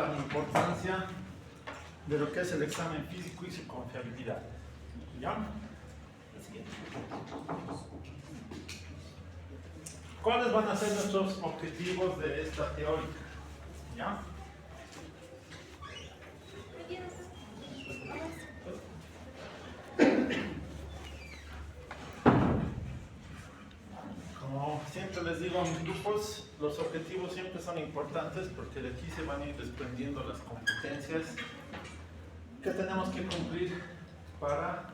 la importancia de lo que es el examen físico y su confiabilidad. ¿Ya? ¿Cuáles van a ser nuestros objetivos de esta teórica? ¿Ya? Como siempre les digo a mis grupos, los objetivos siempre son importantes porque de aquí se van a ir desprendiendo las competencias que tenemos que cumplir para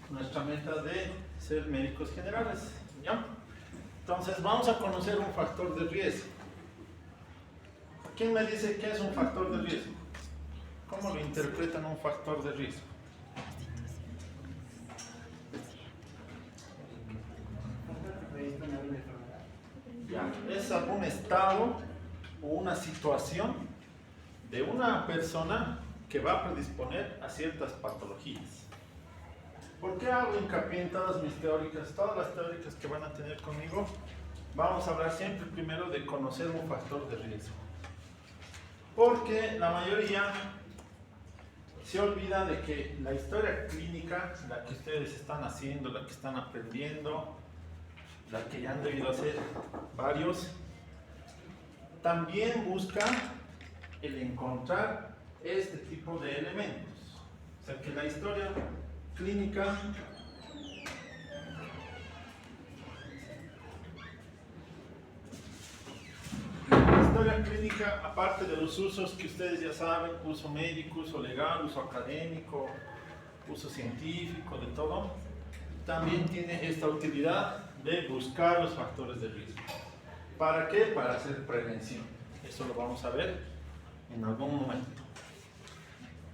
nuestra meta de ser médicos generales. ¿Ya? Entonces vamos a conocer un factor de riesgo. ¿Quién me dice qué es un factor de riesgo? ¿Cómo lo interpretan un factor de riesgo? Ya, es algún estado o una situación de una persona que va a predisponer a ciertas patologías. ¿Por qué hago hincapié en todas mis teóricas? Todas las teóricas que van a tener conmigo, vamos a hablar siempre primero de conocer un factor de riesgo. Porque la mayoría se olvida de que la historia clínica, la que ustedes están haciendo, la que están aprendiendo, la que ya han debido hacer varios, también busca el encontrar este tipo de elementos. O sea que la historia clínica aparte de los usos que ustedes ya saben, uso médico, uso legal, uso académico, uso científico, de todo, también tiene esta utilidad de buscar los factores de riesgo. ¿Para qué? Para hacer prevención. Eso lo vamos a ver en algún momento.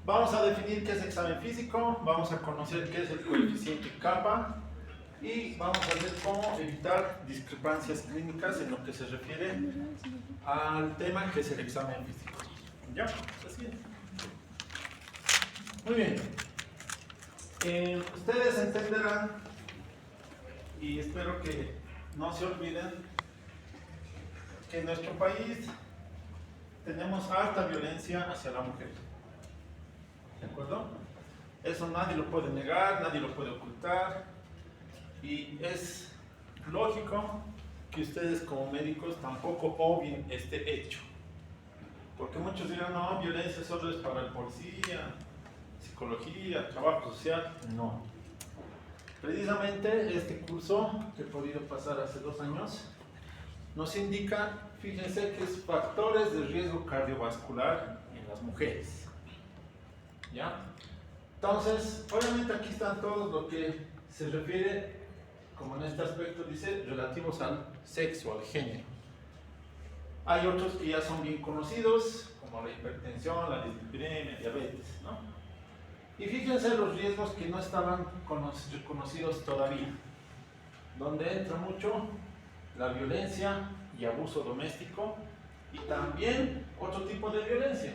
Vamos a definir qué es examen físico, vamos a conocer qué es el coeficiente kappa y vamos a ver cómo evitar discrepancias clínicas en lo que se refiere al tema que es el examen físico. ¿Ya? Así es. Muy bien. Ustedes entenderán y espero que no se olviden que en nuestro país tenemos alta violencia hacia la mujer. ¿De acuerdo? Eso nadie lo puede negar, nadie lo puede ocultar y es lógico que ustedes como médicos tampoco obvien este hecho. Porque muchos dirán, no, violencia solo es para el policía, psicología, trabajo social. No. Precisamente este curso que he podido pasar hace 2 años nos indica, fíjense, que es factores de riesgo cardiovascular en las mujeres. ¿Ya? Entonces, obviamente aquí están todos lo que se refiere, como en este aspecto dice, relativos al sexo, al género. Hay otros que ya son bien conocidos, como la hipertensión, la dislipidemia, diabetes, ¿no? Y fíjense los riesgos que no estaban reconocidos todavía, donde entra mucho la violencia y abuso doméstico, y también otro tipo de violencia,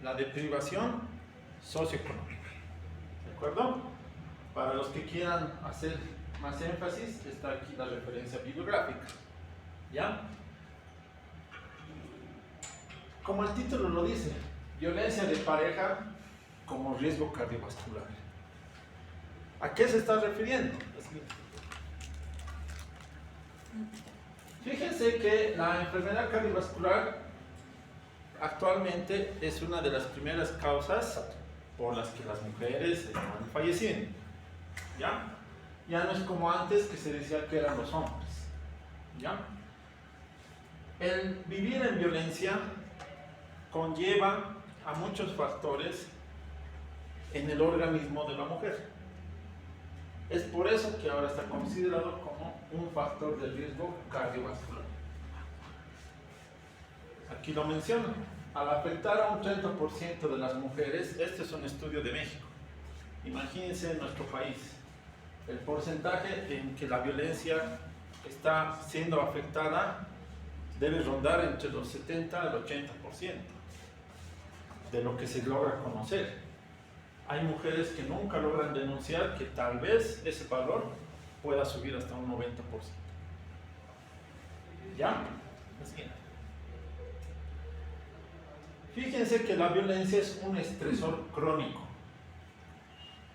la de privación socioeconómica. ¿De acuerdo? Para los que quieran hacer más énfasis, está aquí la referencia bibliográfica. ¿Ya? Como el título lo dice, violencia de pareja como riesgo cardiovascular. ¿A qué se está refiriendo? Fíjense que la enfermedad cardiovascular actualmente es una de las primeras causas por las que las mujeres están falleciendo. ¿Ya? Ya no es como antes que se decía que eran los hombres. ¿Ya? El vivir en violencia conlleva a muchos factores en el organismo de la mujer. Es por eso que ahora está considerado como un factor de riesgo cardiovascular. Aquí lo menciono. Al afectar a un 30% de las mujeres, este es un estudio de México. Imagínense en nuestro país, el porcentaje en que la violencia está siendo afectada debe rondar entre los 70 al 80% de lo que se logra conocer. Hay mujeres que nunca logran denunciar, que tal vez ese valor pueda subir hasta un 90%. ¿Ya? Fíjense que la violencia es un estresor crónico.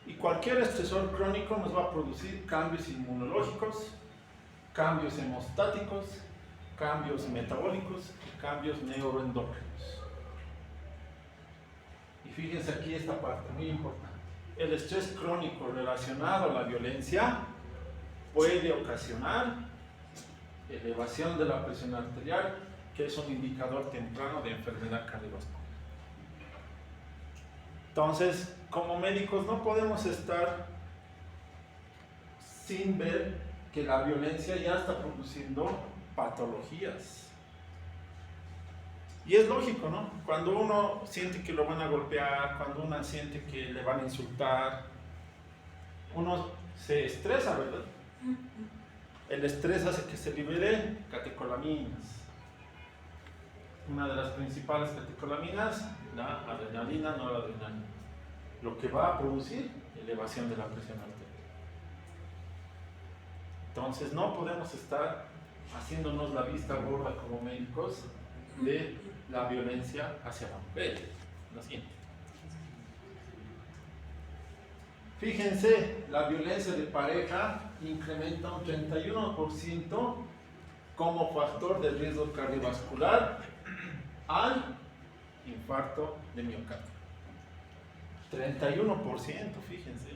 Y cualquier estresor crónico nos va a producir cambios inmunológicos, cambios hemostáticos, cambios metabólicos y cambios neuroendócrinos. Y fíjense aquí esta parte, muy importante. El estrés crónico relacionado a la violencia puede ocasionar elevación de la presión arterial, que es un indicador temprano de enfermedad cardiovascular. Entonces, como médicos no podemos estar sin ver que la violencia ya está produciendo patologías. Y es lógico, ¿no? Cuando uno siente que lo van a golpear, cuando uno siente que le van a insultar, uno se estresa, ¿verdad? El estrés hace que se libere catecolaminas. Una de las principales catecolaminas, la adrenalina, noradrenalina, lo que va a producir elevación de la presión arterial. Entonces no podemos estar haciéndonos la vista gorda como médicos de la violencia hacia la mujer. Lo siguiente. Fíjense, la violencia de pareja incrementa un 31% como factor de riesgo cardiovascular al infarto de miocardio. 31%, fíjense.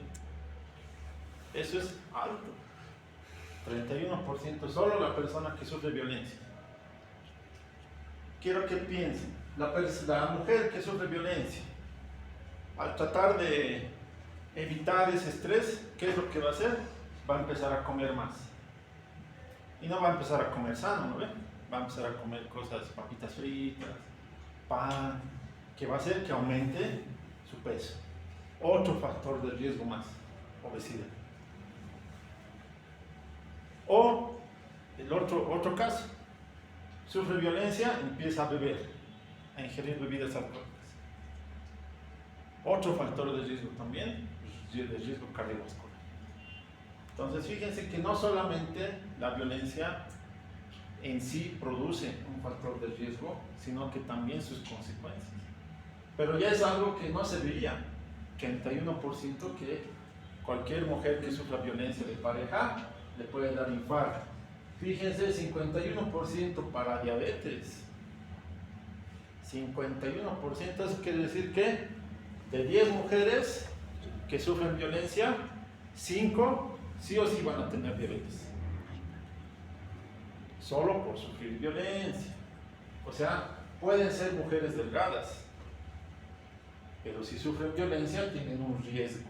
Eso es alto. 31% solo la persona que sufre violencia. Quiero que piensen, la mujer que sufre violencia, al tratar de evitar ese estrés, ¿qué es lo que va a hacer? Va a empezar a comer más. Y no va a empezar a comer sano, ¿no ven? Va a empezar a comer cosas, papitas fritas, pan, que va a hacer que aumente su peso. Otro factor de riesgo más, obesidad. O el otro caso, sufre violencia, empieza a beber, a ingerir bebidas alcohólicas. Otro factor de riesgo también, de riesgo cardiovascular. Entonces fíjense que no solamente la violencia en sí produce un factor de riesgo, sino que también sus consecuencias. Pero ya es algo que no se veía, 31% que cualquier mujer que sufra violencia de pareja le puede dar infarto. Fíjense, 51% para diabetes. 51%, eso quiere decir que de 10 mujeres que sufren violencia, 5 sí o sí van a tener diabetes. Solo por sufrir violencia. O sea, pueden ser mujeres delgadas, pero si sufren violencia tienen un riesgo.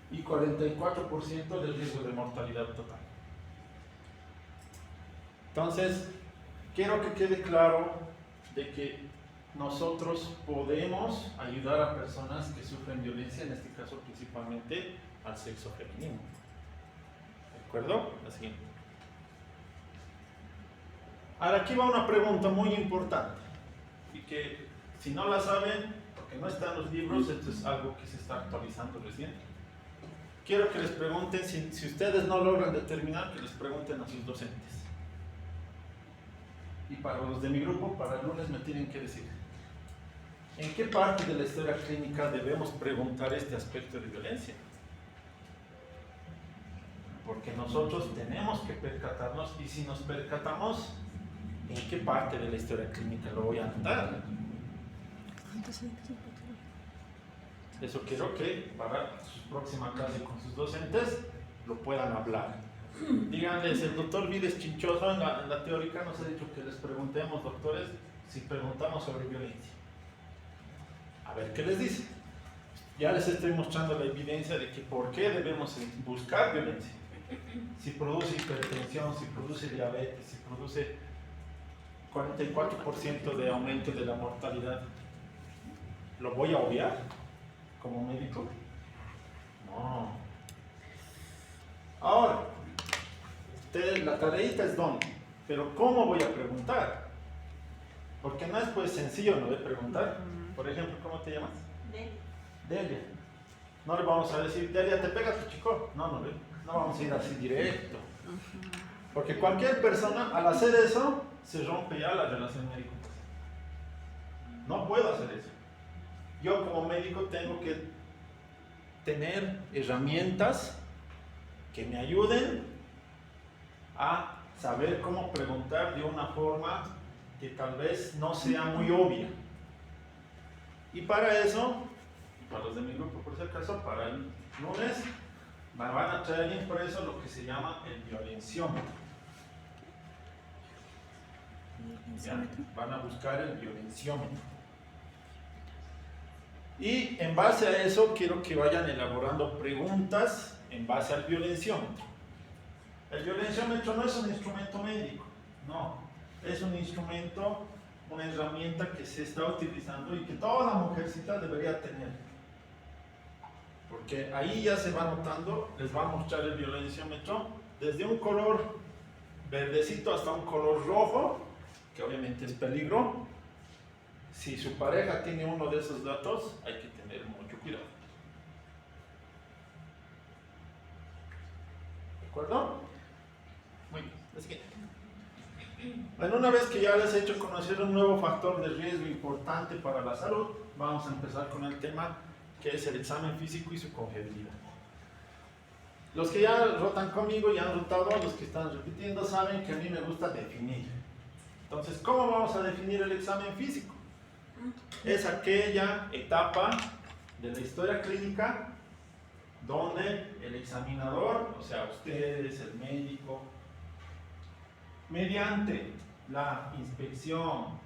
Y 44% del riesgo de mortalidad total. Entonces, quiero que quede claro de que nosotros podemos ayudar a personas que sufren violencia, en este caso principalmente al sexo femenino. ¿De acuerdo? La siguiente. Ahora aquí va una pregunta muy importante y que si no la saben, porque no está en los libros, esto es algo que se está actualizando recién. Quiero que les pregunten, si ustedes no logran determinar, que les pregunten a sus docentes. Y para los de mi grupo, para el lunes me tienen que decir, ¿en qué parte de la historia clínica debemos preguntar este aspecto de violencia? Porque nosotros tenemos que percatarnos, y si nos percatamos, ¿en qué parte de la historia clínica lo voy a anotar? Eso quiero que para su próxima clase con sus docentes lo puedan hablar. Díganles, el doctor Viles Chinchoso en la teórica nos ha dicho que les preguntemos, doctores, si preguntamos sobre violencia. A ver qué les dice. Ya les estoy mostrando la evidencia de que por qué debemos buscar violencia. Si produce hipertensión, si produce diabetes, si produce 44% de aumento de la mortalidad, ¿lo voy a obviar como médico? No. Ahora, la tareita es dónde, pero ¿cómo voy a preguntar? Porque no es pues sencillo, ¿no?, de preguntar. Por ejemplo, ¿cómo te llamas? Delia. No le vamos a decir, Delia, ¿te pega tu chico? No vamos a ir así directo. Porque cualquier persona, al hacer eso, se rompe ya la relación médico-paciente. No puedo hacer eso. Yo como médico tengo que tener herramientas que me ayuden a saber cómo preguntar de una forma que tal vez no sea muy obvia. Y para eso, para los de mi grupo por si acaso, para el lunes, van a traer impreso lo que se llama el violenciómetro. Van a buscar el violenciómetro. Y en base a eso quiero que vayan elaborando preguntas en base al violenciómetro. El violenciómetro no es un instrumento médico, no, es un instrumento, una herramienta que se está utilizando y que toda mujercita debería tener. Porque ahí ya se va notando, les va a mostrar el violenciómetro desde un color verdecito hasta un color rojo, que obviamente es peligro. Si su pareja tiene uno de esos datos, hay que tener mucho cuidado. ¿De acuerdo? Muy bien, la siguiente. Bueno, una vez que ya les he hecho conocer un nuevo factor de riesgo importante para la salud, vamos a empezar con el tema que es el examen físico y su confiabilidad. Los que ya rotan conmigo y han rotado, los que están repitiendo, saben que a mí me gusta definir. Entonces, ¿cómo vamos a definir el examen físico? Es aquella etapa de la historia clínica donde el examinador, o sea, ustedes, el médico, mediante la inspección,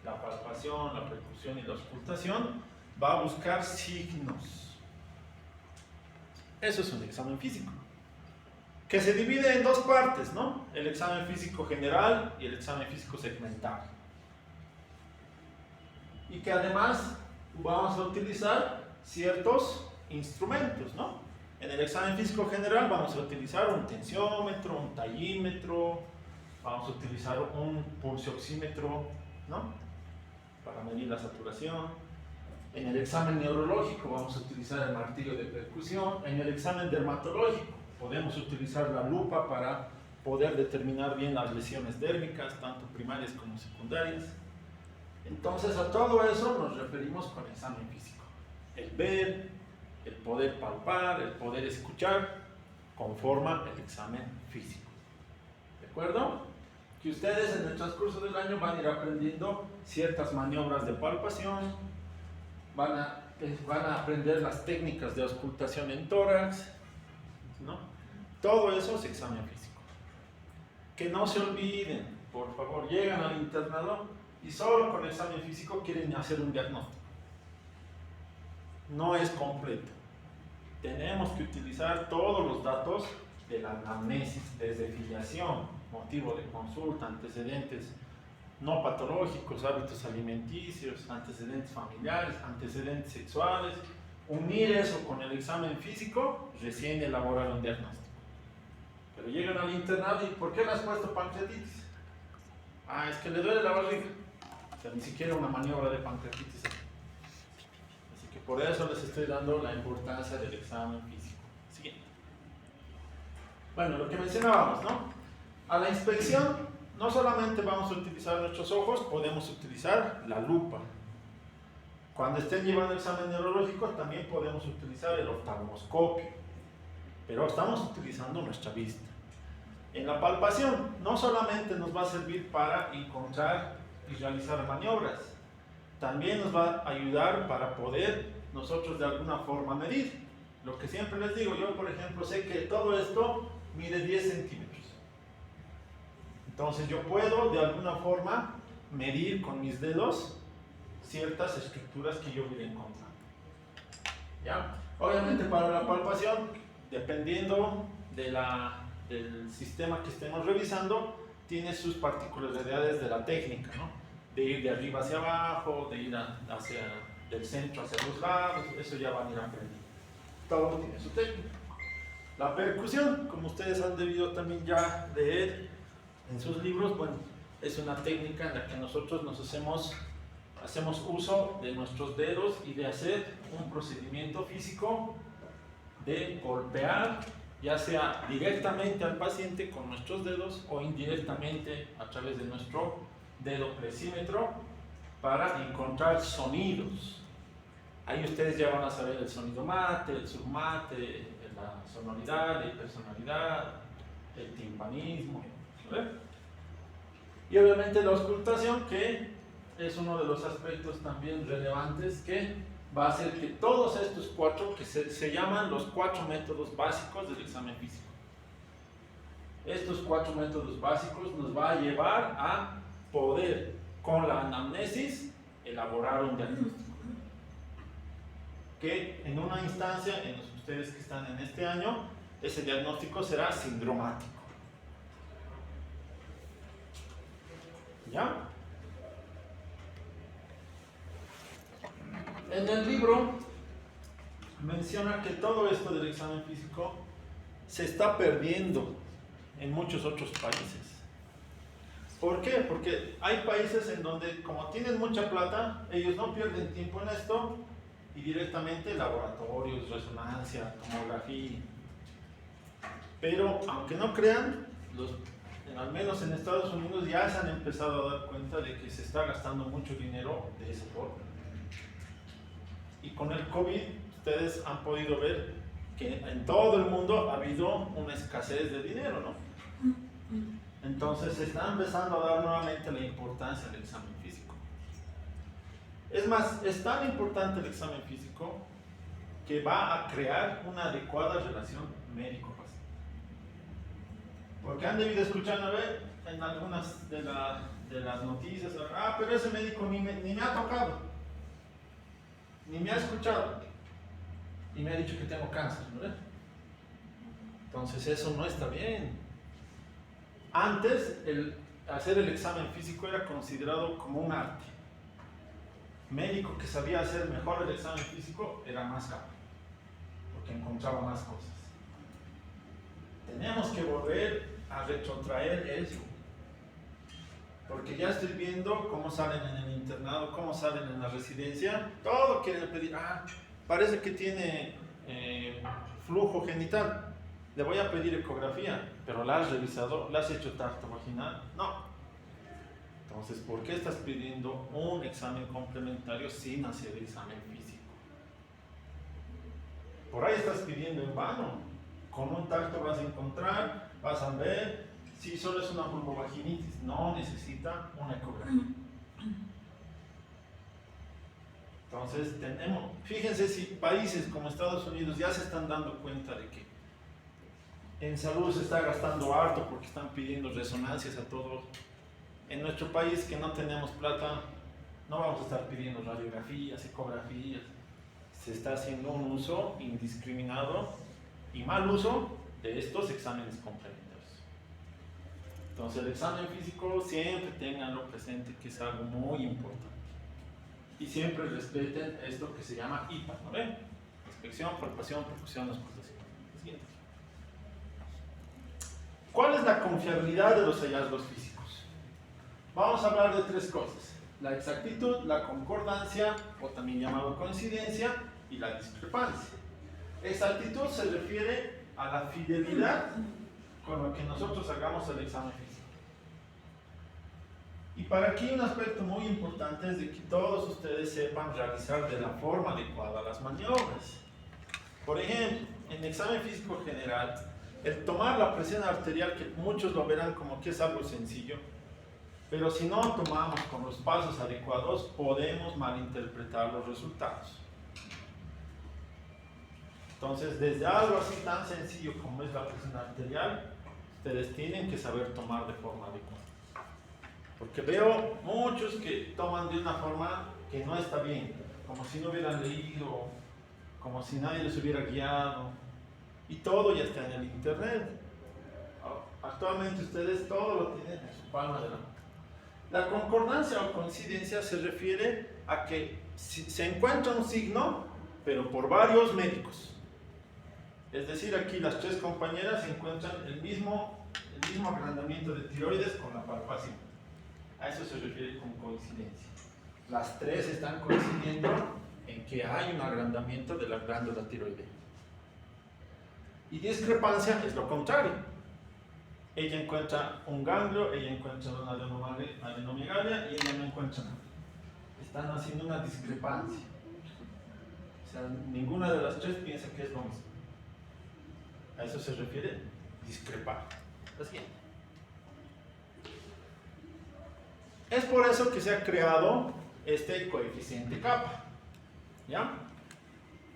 la palpación, la percusión y la auscultación, va a buscar signos. Eso es un examen físico, que se divide en dos partes, ¿no? El examen físico general y el examen físico segmental. Y que además vamos a utilizar ciertos instrumentos, ¿no? En el examen físico general vamos a utilizar un tensiómetro, un tallímetro, vamos a utilizar un pulsioxímetro, ¿no? Para medir la saturación. En el examen neurológico vamos a utilizar el martillo de percusión. En el examen dermatológico podemos utilizar la lupa para poder determinar bien las lesiones dérmicas, tanto primarias como secundarias. Entonces a todo eso nos referimos con examen físico. El ver, el poder palpar, el poder escuchar, conforma el examen físico. ¿De acuerdo? Que ustedes en el transcurso del año van a ir aprendiendo ciertas maniobras de palpación, van a aprender las técnicas de auscultación en tórax, ¿no? Todo eso es examen físico. Que no se olviden, por favor, llegan al internado y solo con el examen físico quieren hacer un diagnóstico. No es completo. Tenemos que utilizar todos los datos de la anamnesis, desde filiación, motivo de consulta, antecedentes no patológicos, hábitos alimenticios, antecedentes familiares, antecedentes sexuales. Unir eso con el examen físico, recién elaborar un diagnóstico. Pero llegan al internado y ¿por qué le has puesto pancreatitis? Ah, es que le duele la barriga. O sea, ni siquiera una maniobra de pancreatitis. Así que por eso les estoy dando la importancia del examen físico. Siguiente. Bueno, lo que mencionábamos, ¿no? A la inspección no solamente vamos a utilizar nuestros ojos, podemos utilizar la lupa. Cuando estén llevando el examen neurológico también podemos utilizar el oftalmoscopio, pero estamos utilizando nuestra vista. En la palpación no solamente nos va a servir para encontrar y realizar maniobras, también nos va a ayudar para poder nosotros de alguna forma medir. Lo que siempre les digo, yo por ejemplo sé que todo esto mide 10 centímetros. Entonces yo puedo de alguna forma medir con mis dedos ciertas estructuras que yo voy encontrando. ¿Ya? Obviamente para la palpación, dependiendo del sistema que estemos revisando, tiene sus particularidades de la técnica, ¿no? De ir de arriba hacia abajo, de ir del centro hacia los lados, eso ya van a ir aprendiendo. Todo tiene su técnica. La percusión, como ustedes han debido también ya leer en sus libros, bueno, es una técnica en la que nosotros hacemos uso de nuestros dedos y de hacer un procedimiento físico de golpear, ya sea directamente al paciente con nuestros dedos o indirectamente a través de nuestro dedo presímetro para encontrar sonidos. Ahí ustedes ya van a saber el sonido mate, el submate, la sonoridad, la personalidad, el timpanismo, ¿verdad? Y obviamente la auscultación, que es uno de los aspectos también relevantes, que va a hacer que todos estos cuatro, que se llaman los 4 métodos básicos del examen físico, estos 4 métodos básicos nos va a llevar a poder, con la anamnesis, elaborar un diagnóstico. Que en una instancia, en los ustedes que están en este año, ese diagnóstico será sindromático. ¿Ya? En el libro menciona que todo esto del examen físico se está perdiendo en muchos otros países. ¿Por qué? Porque hay países en donde, como tienen mucha plata, ellos no pierden tiempo en esto y directamente laboratorios, resonancia, tomografía. Pero aunque no crean, al menos en Estados Unidos ya se han empezado a dar cuenta de que se está gastando mucho dinero de esa forma. Y con el COVID ustedes han podido ver que en todo el mundo ha habido una escasez de dinero, ¿no? Entonces se está empezando a dar nuevamente la importancia del examen físico. Es más, es tan importante el examen físico que va a crear una adecuada relación médico-paciente. Porque han debido escuchar a ver en algunas de las noticias, pero ese médico ni me ha tocado, ni me ha escuchado, y me ha dicho que tengo cáncer, ¿no? Entonces eso no está bien. Antes, hacer el examen físico era considerado como un arte. Médico que sabía hacer mejor el examen físico era más capo, porque encontraba más cosas. Tenemos que volver a retrotraer eso, porque ya estoy viendo cómo salen en el internado, cómo salen en la residencia, todo quieren pedir, parece que tiene flujo genital, le voy a pedir ecografía, pero ¿la has revisado? ¿La has hecho tacto vaginal? No. Entonces, ¿por qué estás pidiendo un examen complementario sin hacer el examen físico? Por ahí estás pidiendo en vano. Con un tacto vas a encontrar, vas a ver si solo es una vulvovaginitis, no necesita una ecografía. Entonces, fíjense si países como Estados Unidos ya se están dando cuenta de que en salud se está gastando harto porque están pidiendo resonancias a todos. En nuestro país, que no tenemos plata, no vamos a estar pidiendo radiografías, ecografías. Se está haciendo un uso indiscriminado y mal uso de estos exámenes complementarios. Entonces, el examen físico siempre ténganlo presente, que es algo muy importante. Y siempre respeten esto que se llama IPA, ¿no ven? Inspección, palpación, percusión, auscultación. Siguiente. ¿Cuál es la confiabilidad de los hallazgos físicos? Vamos a hablar de 3 cosas: la exactitud, la concordancia, o también llamado coincidencia, y la discrepancia. Exactitud se refiere a la fidelidad con lo que nosotros hagamos el examen físico. Y para aquí un aspecto muy importante es de que todos ustedes sepan realizar de la forma adecuada las maniobras. Por ejemplo, en el examen físico general, el tomar la presión arterial, que muchos lo verán como que es algo sencillo, pero si no tomamos con los pasos adecuados, podemos malinterpretar los resultados. Entonces, desde algo así tan sencillo como es la presión arterial, ustedes tienen que saber tomar de forma adecuada. Porque veo muchos que toman de una forma que no está bien, como si no hubieran leído, como si nadie les hubiera guiado, y todo ya está en el internet. Actualmente ustedes todo lo tienen en su palma de la mano. La concordancia o coincidencia se refiere a que se encuentra un signo, pero por varios médicos. Es decir, aquí las 3 compañeras encuentran el mismo agrandamiento de tiroides con la palpación. A eso se refiere con coincidencia. Las 3 están coincidiendo en que hay un agrandamiento de la glándula tiroidea. Y discrepancia es lo contrario. Ella encuentra un ganglio, ella encuentra una adenomegalia y ella no encuentra nada. están haciendo una discrepancia. O sea, ninguna de las tres piensa que es lo mismo. A eso se refiere discrepar. La siguiente. Es por eso que se ha creado este coeficiente kappa. ¿Ya?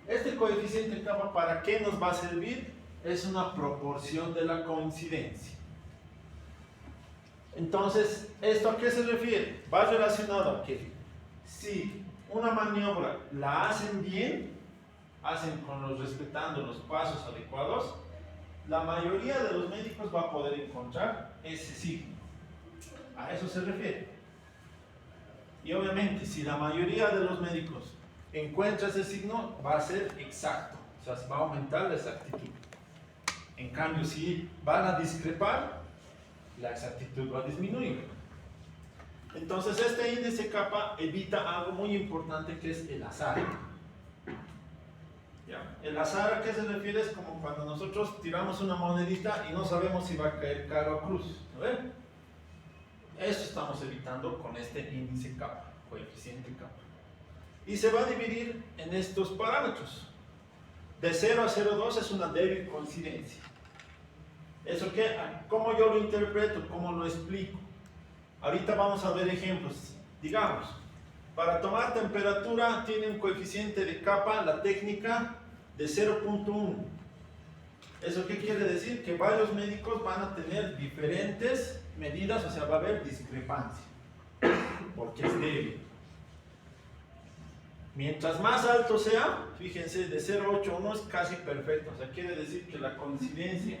Este coeficiente kappa, ¿para qué nos va a servir? Es una proporción de la coincidencia. Entonces, ¿esto a qué se refiere? Va relacionado a que si una maniobra la hacen bien, respetando los pasos adecuados, la mayoría de los médicos va a poder encontrar ese signo. A eso se refiere. Y obviamente, si la mayoría de los médicos encuentra ese signo, va a ser exacto, o sea, va a aumentar la exactitud. En cambio, si van a discrepar, la exactitud va a disminuir. Entonces, este índice kappa evita algo muy importante, que es el azar. ¿Ya? El azar, ¿a qué se refiere? Es como cuando nosotros tiramos una monedita y no sabemos si va a caer cara o cruz. ¿No ven? Eso estamos evitando con este índice kappa, coeficiente kappa. Y se va a dividir en estos parámetros. De 0 a 0,2 es una débil coincidencia. ¿Eso qué? ¿Cómo yo lo interpreto? ¿Cómo lo explico? Ahorita vamos a ver ejemplos. Digamos, para tomar temperatura tiene un coeficiente de kappa, la técnica, de 0.1. ¿Eso qué quiere decir? Que varios médicos van a tener diferentes medidas, o sea, va a haber discrepancia, porque es débil. Mientras más alto sea, fíjense, de 0,8 a 1 es casi perfecto, o sea, quiere decir que la coincidencia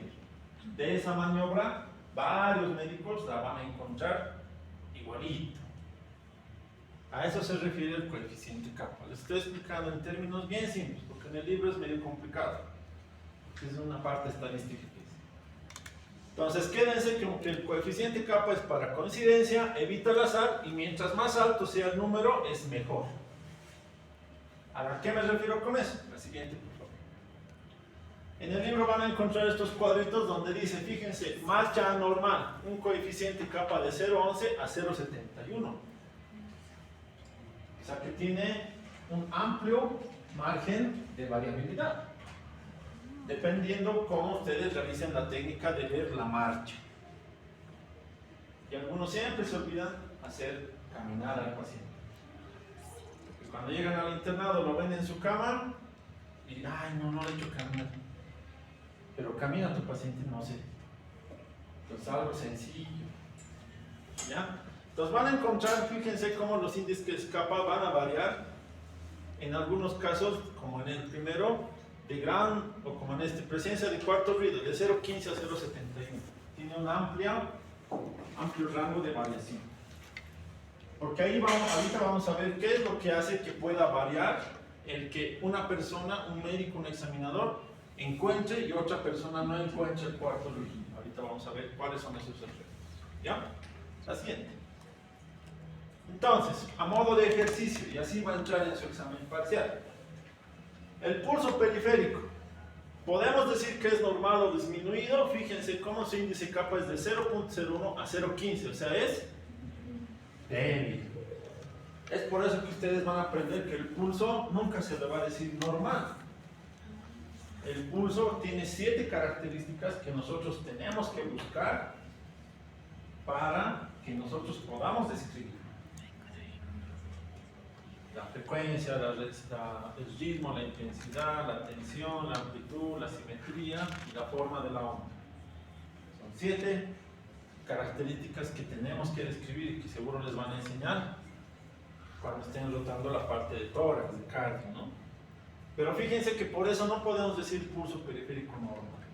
de esa maniobra, varios médicos la van a encontrar igualito. A eso se refiere el coeficiente kappa. Les estoy explicando en términos bien simples, porque en el libro es medio complicado, es una parte estadística. Entonces quédense que el coeficiente kappa es para coincidencia, evita el azar, y mientras más alto sea el número es mejor. ¿A qué me refiero con eso? La siguiente, por favor. En el libro van a encontrar estos cuadritos donde dice, fíjense, marcha anormal, un coeficiente kappa de 0,11 a 0,71. O sea que tiene un amplio margen de variabilidad, dependiendo cómo ustedes realicen la técnica de ver la marcha. Y algunos siempre se olvidan hacer caminar al paciente. Porque cuando llegan al internado lo ven en su cama y ay, no le he hecho caminar. Pero camina tu paciente, no sé. Entonces algo sencillo. ¿Ya? Entonces van a encontrar, fíjense cómo los índices kappa van a variar. En algunos casos, como en el primero, de gran, o como en este, presencia de cuarto ruido, de 0,15 a 0,71. Tiene un amplio rango de variación. Porque ahí ahorita vamos a ver qué es lo que hace que pueda variar el que una persona, un médico, un examinador, encuentre y otra persona no encuentre el cuarto ruido. Ahorita vamos a ver cuáles son esos efectos. ¿Ya? La siguiente. Entonces, a modo de ejercicio, y así va a entrar en su examen parcial. El pulso periférico. Podemos decir que es normal o disminuido. Fíjense cómo su índice kappa es de 0.01 a 0.15, o sea, es débil. Es por eso que ustedes van a aprender que el pulso nunca se le va a decir normal. El pulso tiene 7 características que nosotros tenemos que buscar para que nosotros podamos describir. La frecuencia, el ritmo, la intensidad, la tensión, la amplitud, la simetría y la forma de la onda. Son 7 características que tenemos que describir y que seguro les van a enseñar cuando estén rotando la parte de tórax, de cardio, ¿no? Pero fíjense que por eso no podemos decir pulso periférico normal,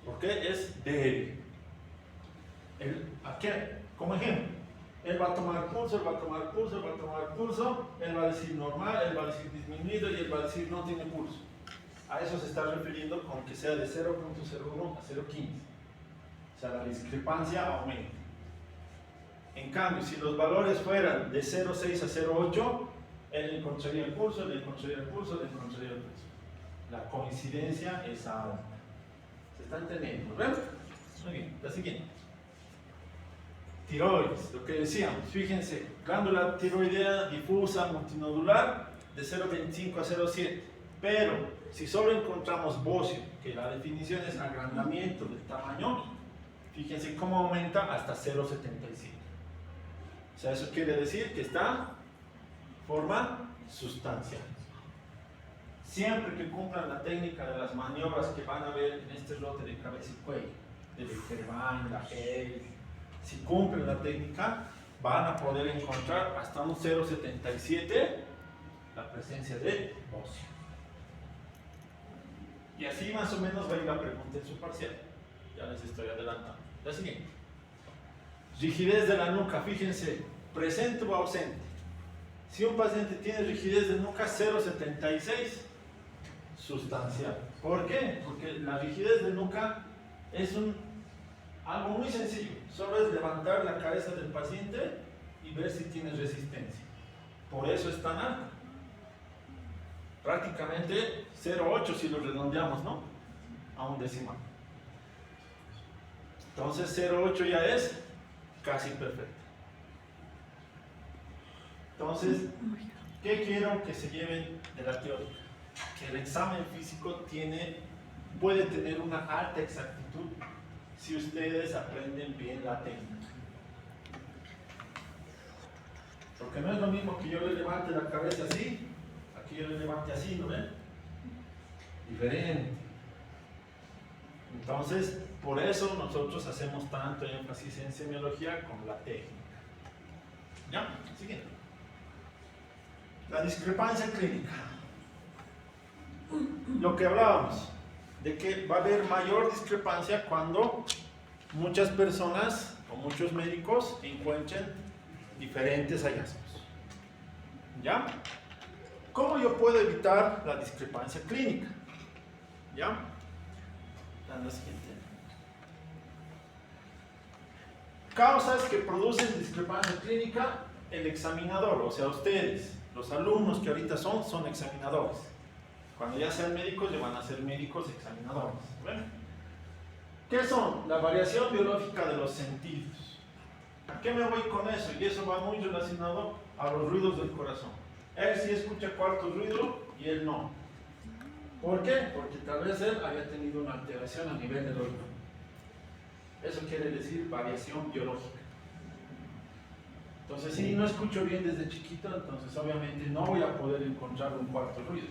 porque es débil. Como ejemplo, él va a tomar pulso, él va a tomar pulso, él va a tomar pulso, él va a decir normal, él va a decir disminuido y él va a decir no tiene pulso. A eso se está refiriendo con que sea de 0.01 a 0.15. O sea, la discrepancia aumenta. En cambio, si los valores fueran de 0.6 a 0.8, él encontraría el pulso, él encontraría el pulso, él encontraría el pulso. La coincidencia es alta. ¿Se está entendiendo? ¿Ven? Muy bien, la siguiente. Tiroides, lo que decíamos, fíjense, glándula tiroidea difusa multinodular de 0,25 a 0,7. Pero si solo encontramos bocio, que la definición es agrandamiento del tamaño, fíjense cómo aumenta hasta 0,77. O sea, eso quiere decir que está forma sustancial. Siempre que cumplan la técnica de las maniobras que van a ver en este lote de cabeza y cuello, de Beckerman, la Hale, si cumplen la técnica, van a poder encontrar hasta un 0,77 la presencia de bocio. Y así más o menos va a ir la pregunta en su parcial. Ya les estoy adelantando. La siguiente. Rigidez de la nuca, fíjense, presente o ausente. Si un paciente tiene rigidez de nuca 0,76, sustancial. ¿Por qué? Porque la rigidez de nuca es algo muy sencillo. Solo es levantar la cabeza del paciente y ver si tiene resistencia. Por eso es tan alta. Prácticamente 0,8 si lo redondeamos, ¿no? A un decimal. Entonces 0,8 ya es casi perfecto. Entonces, ¿qué quiero que se lleven de la teórica? Que el examen físico puede tener una alta exactitud si ustedes aprenden bien la técnica. Porque no es lo mismo que yo le levante la cabeza así, aquí yo le levante así, ¿no ven? Diferente. Entonces, por eso nosotros hacemos tanto énfasis en semiología con la técnica. ¿Ya? Siguiente. La discrepancia clínica. Lo que hablábamos, de que va a haber mayor discrepancia cuando muchas personas o muchos médicos encuentren diferentes hallazgos. ¿Ya? ¿Cómo yo puedo evitar la discrepancia clínica? ¿Ya? La siguiente. Causas que producen discrepancia clínica, el examinador, o sea, ustedes, los alumnos que ahorita son examinadores. Cuando ya sean médicos, ya van a ser médicos examinadores. ¿Ven? ¿Qué son? La variación biológica de los sentidos. ¿A qué me voy con eso? Y eso va muy relacionado a los ruidos del corazón. Él sí escucha cuarto ruido y él no. ¿Por qué? Porque tal vez él había tenido una alteración a nivel del oído. Eso quiere decir variación biológica. Entonces, si no escucho bien desde chiquito, entonces obviamente no voy a poder encontrar un cuarto ruido.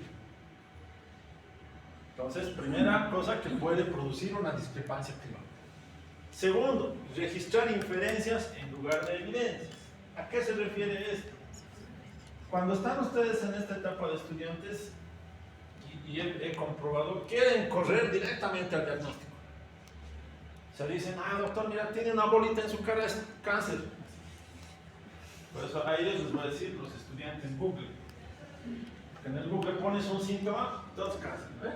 Entonces, primera cosa que puede producir una discrepancia clínica. Segundo, registrar inferencias en lugar de evidencias. ¿A qué se refiere esto? Cuando están ustedes en esta etapa de estudiantes, y he comprobado, quieren correr directamente al diagnóstico. Se dicen, doctor, mira, tiene una bolita en su cara, es cáncer. Por eso ahí les voy a decir, los estudiantes Google. En el Google pones un síntoma, todos cáncer, ¿eh?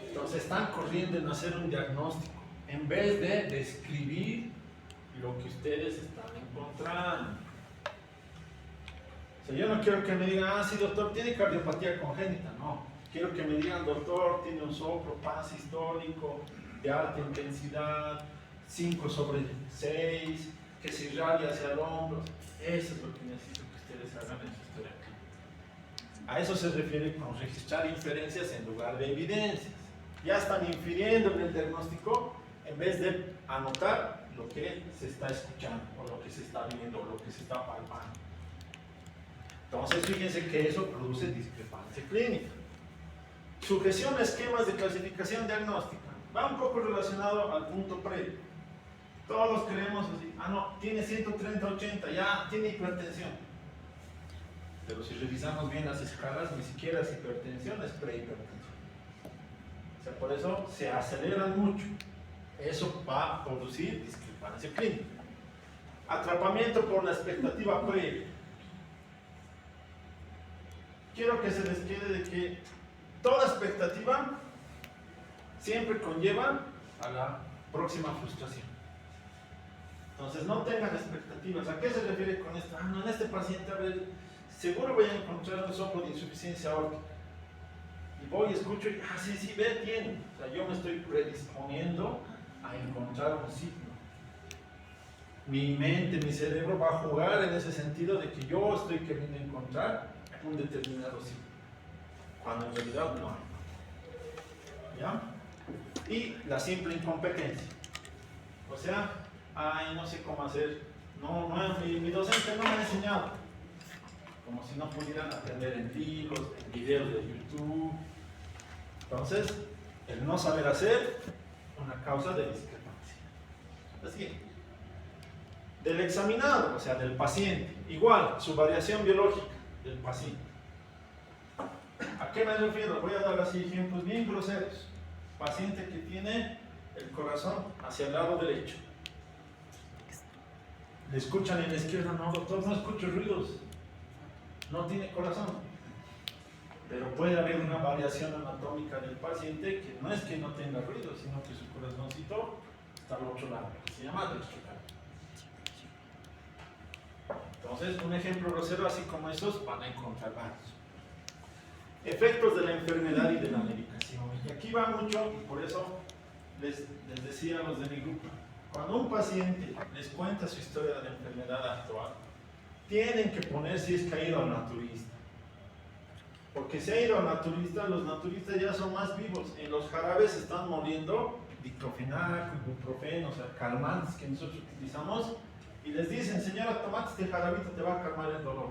Entonces están corriendo en hacer un diagnóstico, en vez de describir lo que ustedes están encontrando. O sea, yo no quiero que me digan, sí, doctor, tiene cardiopatía congénita. No, quiero que me digan, doctor, tiene un soplo sistólico de alta intensidad, 5/6, que se irradia hacia el hombro. Eso es lo que necesito que ustedes hagan en su historia clínica. A eso se refiere con registrar inferencias en lugar de evidencias. Ya están infiriendo en el diagnóstico en vez de anotar lo que se está escuchando, o lo que se está viendo, o lo que se está palpando. Entonces, fíjense que eso produce discrepancia clínica. Sujeción a esquemas de clasificación diagnóstica. Va un poco relacionado al punto previo. Todos creemos así, no, tiene 130/80, ya tiene hipertensión. Pero si revisamos bien las escalas, ni siquiera es hipertensión, es prehipertensión. O sea, por eso se aceleran mucho. Eso va a producir discrepancia clínica. Atrapamiento por la expectativa previa. Quiero que se les quede de que toda expectativa siempre conlleva a la próxima frustración. Entonces no tengan expectativas. ¿A qué se refiere con esto? No, en este paciente, a ver, seguro voy a encontrar un soplo de insuficiencia aórtica. Y voy y escucho y, sí, ve, tiene. O sea, yo me estoy predisponiendo a encontrar un signo. mi mente, mi cerebro va a jugar en ese sentido de que yo estoy queriendo encontrar un determinado signo, cuando en realidad no hay. ¿Ya? Y la simple incompetencia. O sea, ay, no sé cómo hacer. Mi docente no me ha enseñado. Como si no pudieran aprender en libros, en videos de YouTube. Entonces, el no saber hacer, una causa de discrepancia. Así. Del examinado, o sea, del paciente. Igual, su variación biológica del paciente. ¿A qué me refiero? Voy a dar así ejemplos bien groseros. Paciente que tiene el corazón hacia el lado derecho. Le escuchan en la izquierda, no doctor, no escucho ruidos. No tiene corazón. Pero puede haber una variación anatómica del paciente que no es que no tenga ruido, sino que su corazoncito está al otro lado. Se llama dextrocardia. Entonces, un ejemplo grosero así como esos van a encontrar varios. Efectos de la enfermedad y de la medicación. Y aquí va mucho, y por eso les decía a los de mi grupo, cuando un paciente les cuenta su historia de la enfermedad actual, tienen que poner si es que ha ido al naturista. Porque si ha ido al naturista, los naturistas ya son más vivos. En los jarabes están moliendo diclofenaco, ibuprofeno, o sea, calmantes que nosotros utilizamos, y les dicen, señora, tomate este jarabito, te va a calmar el dolor.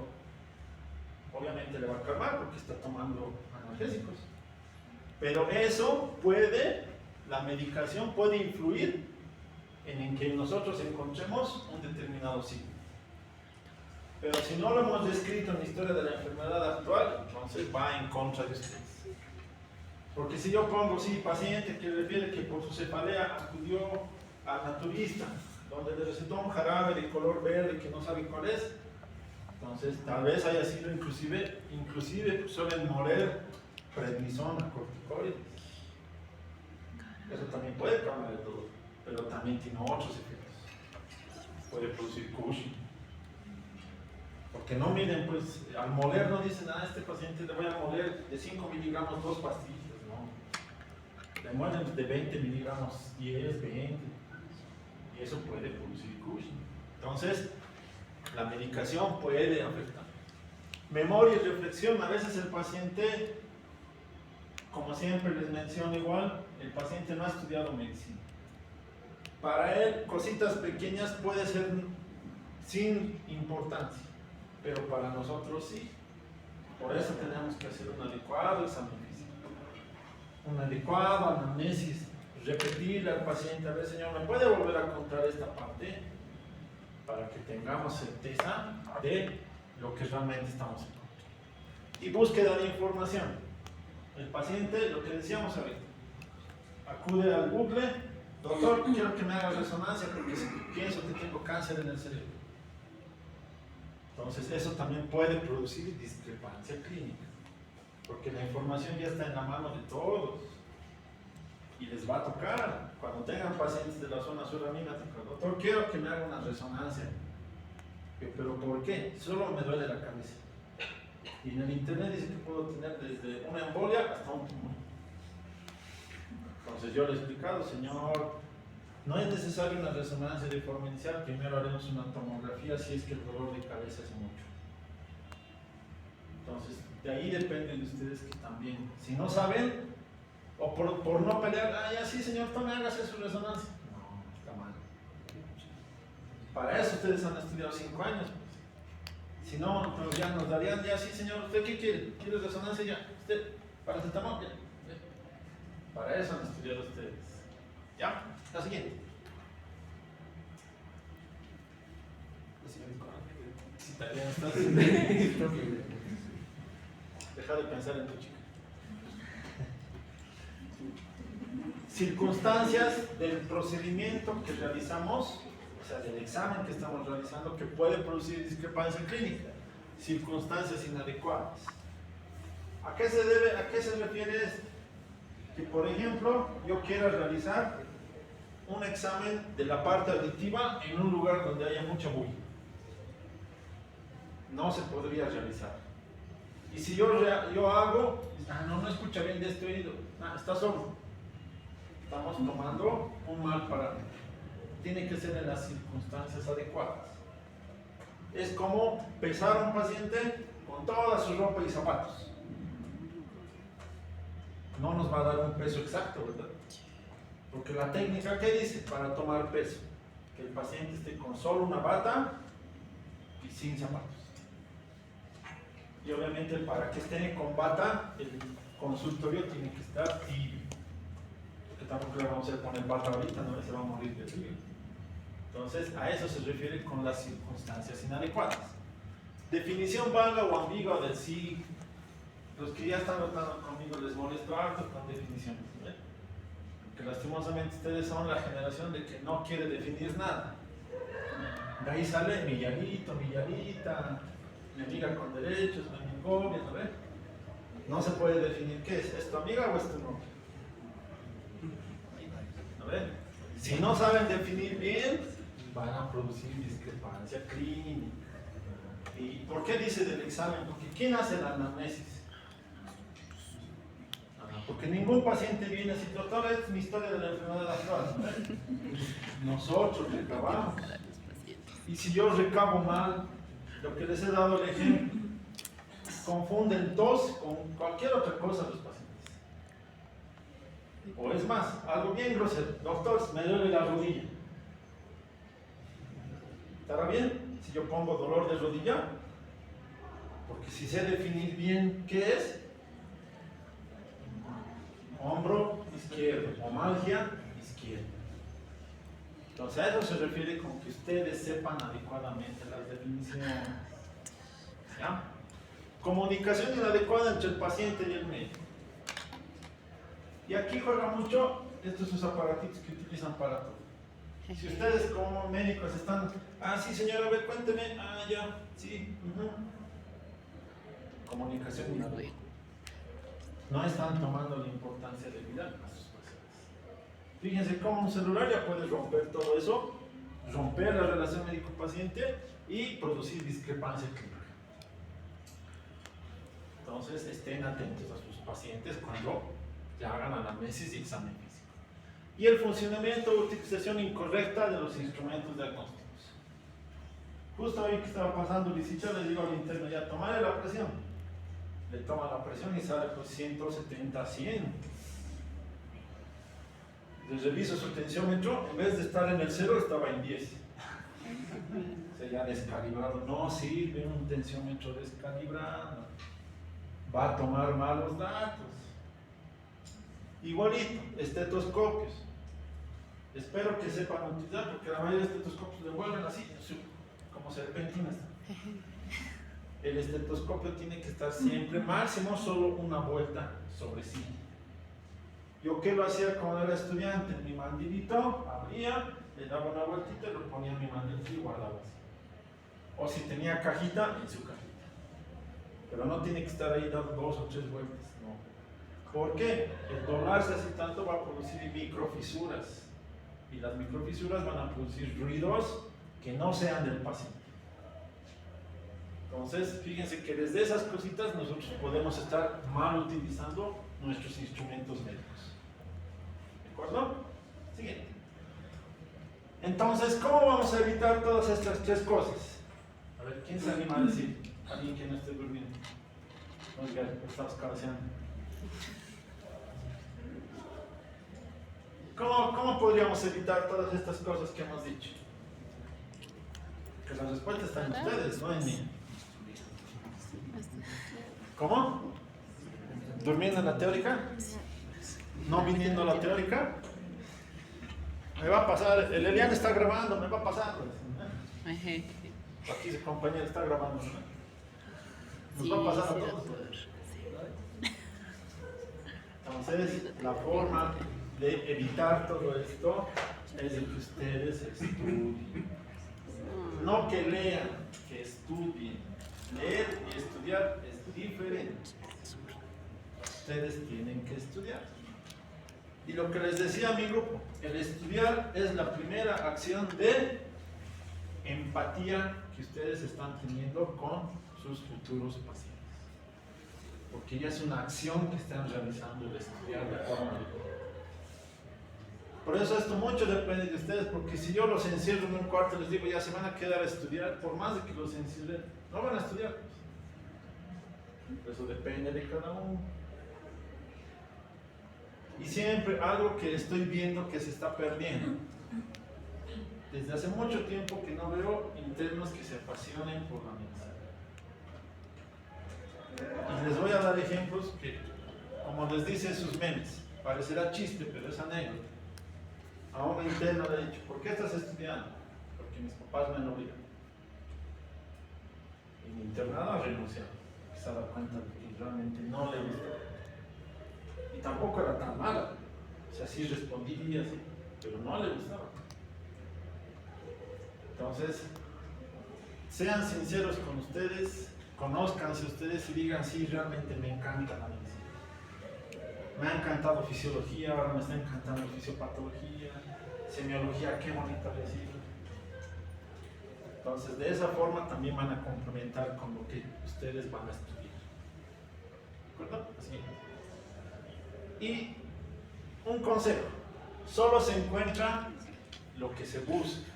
Obviamente le va a calmar porque está tomando analgésicos. Pero eso puede, la medicación puede influir en que nosotros encontremos un determinado signo. Pero si no lo hemos descrito en la historia de la enfermedad actual, entonces va en contra de ustedes. Porque si yo pongo, sí, paciente que refiere que por su cefalea acudió al naturista, donde le recetó un jarabe de color verde que no sabe cuál es, entonces tal vez haya sido inclusive pues, suelen moler prednisona, corticoides. Eso también puede calmar el dolor, pero también tiene otros efectos. Puede producir Cushing. Porque no miren, pues al moler no dicen, este paciente le voy a moler de 5 miligramos 2 pastillas, no. Le muelen de 20 miligramos 10, 20, y eso puede producir Cushing. Entonces, la medicación puede afectar. Memoria y reflexión, a veces el paciente, como siempre les menciono igual, el paciente no ha estudiado medicina. Para él, cositas pequeñas puede ser sin importancia, pero para nosotros sí. Por eso tenemos que hacer un adecuado examen físico, un adecuado anamnesis, repetirle al paciente, a ver, señor, ¿me puede volver a contar esta parte? Para que tengamos certeza de lo que realmente estamos encontrando. Y búsqueda de información. El paciente, lo que decíamos ahorita, acude al Google, doctor, quiero que me haga resonancia porque pienso que tengo cáncer en el cerebro. Entonces eso también puede producir discrepancia clínica, porque la información ya está en la mano de todos y les va a tocar. Cuando tengan pacientes de la zona sur, a mí me toca, doctor, quiero que me haga una resonancia. ¿Pero por qué? Solo me duele la cabeza. Y en el internet dice que puedo tener desde una embolia hasta un tumor. Entonces yo le he explicado, señor, no es necesario una resonancia de forma inicial, primero haremos una tomografía si es que el dolor de cabeza es mucho. Entonces, de ahí depende de ustedes que también, si no saben, o por no pelear, ya sí señor, tome, hágase su resonancia. No, está mal. Para eso ustedes han estudiado 5 años. Pues. Si no, pues ya nos darían, ya sí señor, ¿usted qué quiere? ¿Quiere resonancia ya? ¿Usted? ¿Paracetamol? Ya. Para eso han estudiado ustedes. ¿Ya? La siguiente. Si también estás... Deja de pensar en tu chica. Circunstancias del procedimiento que realizamos, o sea, del examen que estamos realizando, que puede producir discrepancia clínica. Circunstancias inadecuadas. ¿A qué se debe, a qué se refiere esto? Que, por ejemplo, yo quiero realizar un examen de la parte auditiva en un lugar donde haya mucha bulla. No se podría realizar. Y si yo hago, no escucha bien de este oído, está sordo. Estamos tomando un mal parámetro. tiene que ser en las circunstancias adecuadas. Es como pesar a un paciente con toda su ropa y zapatos. No nos va a dar un peso exacto, ¿verdad? Porque la técnica, ¿qué dice para tomar peso? Que el paciente esté con solo una bata y sin zapatos. Y obviamente para que esté con bata, el consultorio tiene que estar tibio. Porque tampoco le vamos a poner bata ahorita, no se va a morir de frío. Entonces, a eso se refiere con las circunstancias inadecuadas. Definición vaga o ambigua del sí. Los que ya están notando conmigo les molesto harto con definiciones, ¿eh? Porque lastimosamente ustedes son la generación de que no quiere definir nada. De ahí sale millarito, millarita, mi amiga con derechos, mi amigo, ¿no ve? No se puede definir qué es tu amiga o es tu novia. ¿No ve? Si no saben definir bien, van a producir discrepancia clínica. ¿Y por qué dice del examen? Porque ¿quién hace la anamnesis? Porque ningún paciente viene así, doctor, esta es mi historia de la enfermedad actual. Nosotros recabamos. Y si yo recabo mal, lo que les he dado el ejemplo, confunden tos con cualquier otra cosa los pacientes. O es más, algo bien grosero, doctor, me duele la rodilla. ¿Estará bien si yo pongo dolor de rodilla? Porque si sé definir bien qué es, hombro izquierdo, omalgia izquierda. Entonces a eso se refiere con que ustedes sepan adecuadamente las definiciones. ¿Ya? Comunicación inadecuada entre el paciente y el médico. Y aquí juega mucho estos aparatitos que utilizan para todo. Si ustedes como médicos están, sí señora, a ver, cuénteme, ya, sí, comunicación inadecuada. No están tomando la importancia de vida a sus pacientes. Fíjense cómo un celular ya puede romper todo eso, romper la relación médico-paciente y producir discrepancia clínica. Entonces estén atentos a sus pacientes cuando le hagan anamnesis y examen físico. Y el funcionamiento o utilización incorrecta de los instrumentos diagnósticos. Justo hoy que estaba pasando visita, le digo al interno, ya tomarle la presión. Le toma la presión y sale pues 170 a 100. Le reviso su tensiómetro, en vez de estar en el 0 estaba en 10. Se ya descalibrado. No sirve un tensiómetro descalibrado. Va a tomar malos datos. Igualito, estetoscopios. Espero que sepan utilizar porque la mayoría de estetoscopios le vuelven así, como serpentinas. El estetoscopio tiene que estar siempre máximo solo una vuelta sobre sí. Yo que lo hacía cuando era estudiante, en mi mandilito, abría, le daba una vueltita, lo ponía en mi mandilito y guardaba así. O si tenía cajita, en su cajita. Pero no tiene que estar ahí dando 2 o 3 vueltas, no. ¿Por qué? El doblarse así tanto va a producir microfisuras. Y las microfisuras van a producir ruidos que no sean del paciente. Entonces, fíjense que desde esas cositas nosotros podemos estar mal utilizando nuestros instrumentos médicos. ¿De acuerdo? Siguiente. Entonces, ¿cómo vamos a evitar todas estas 3 cosas? A ver, ¿quién se anima a decir? Alguien que no esté durmiendo. Oiga, estamos cabeceando. ¿Cómo podríamos evitar todas estas cosas que hemos dicho? Que la respuesta está en ustedes, no en mí. ¿Cómo? ¿Durmiendo en la teórica? ¿No viniendo a la teórica? Me va a pasar, el Elian está grabando, me va a pasar. Aquí su compañero está grabando, ¿no? Nos va a pasar a todos. Entonces, la forma de evitar todo esto es de que ustedes estudien. No que lean, que estudien. Leer y estudiar es diferente. Ustedes tienen que estudiar. Y lo que les decía a mi grupo, el estudiar es la primera acción de empatía que ustedes están teniendo con sus futuros pacientes. Porque ya es una acción que están realizando el estudiar de forma adecuada. Por eso esto mucho depende de ustedes, porque si yo los encierro en un cuarto y les digo ya se van a quedar a estudiar, por más de que los encierren, no van a estudiar. Eso depende de cada uno. Y siempre algo que estoy viendo que se está perdiendo. Desde hace mucho tiempo que no veo internos que se apasionen por la medicina. Y les voy a dar ejemplos que, como les dicen sus memes, parecerá chiste, pero es anécdota. A un interno le he dicho, ¿por qué estás estudiando? Porque mis papás me obligan. Y mi internado ha renunciado. Se ha dado cuenta de que realmente no le gusta. Y tampoco era tan mala. O sea, sí respondía, sí, pero no le gustaba. Entonces, sean sinceros con ustedes, conózcanse ustedes y digan, sí, realmente me encanta la medicina. Me ha encantado fisiología, ahora me está encantando fisiopatología, semiología, qué bonita decir. Entonces, de esa forma también van a complementar con lo que ustedes van a estudiar. ¿De acuerdo? Así. Y un consejo, solo se encuentra lo que se busca.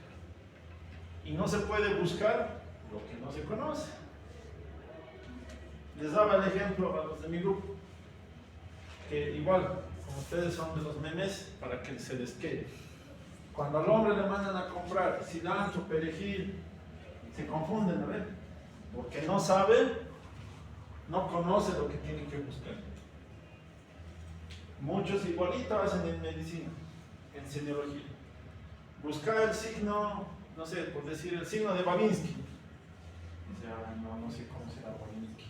Y no se puede buscar lo que no se conoce. Les daba el ejemplo a los de mi grupo, que igual, como ustedes son de los memes, para que se les quede. Cuando al hombre le mandan a comprar cilantro, perejil, se confunden, ¿no ven? Porque no sabe, no conoce lo que tienen que buscar. Muchos igualito hacen en medicina, en semiología. Buscar el signo, no sé, por decir el signo de Babinski. O sea, no sé cómo será Babinski.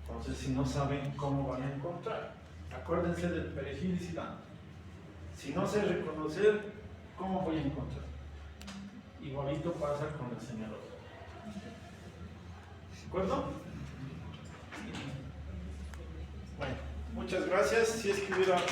Entonces, si no saben cómo van a encontrar, acuérdense del perejil y cilantro. Si no sé reconocer, ¿cómo voy a encontrar? Igualito pasa con el semiología. ¿De acuerdo? Bueno, muchas gracias. Si es que hubiera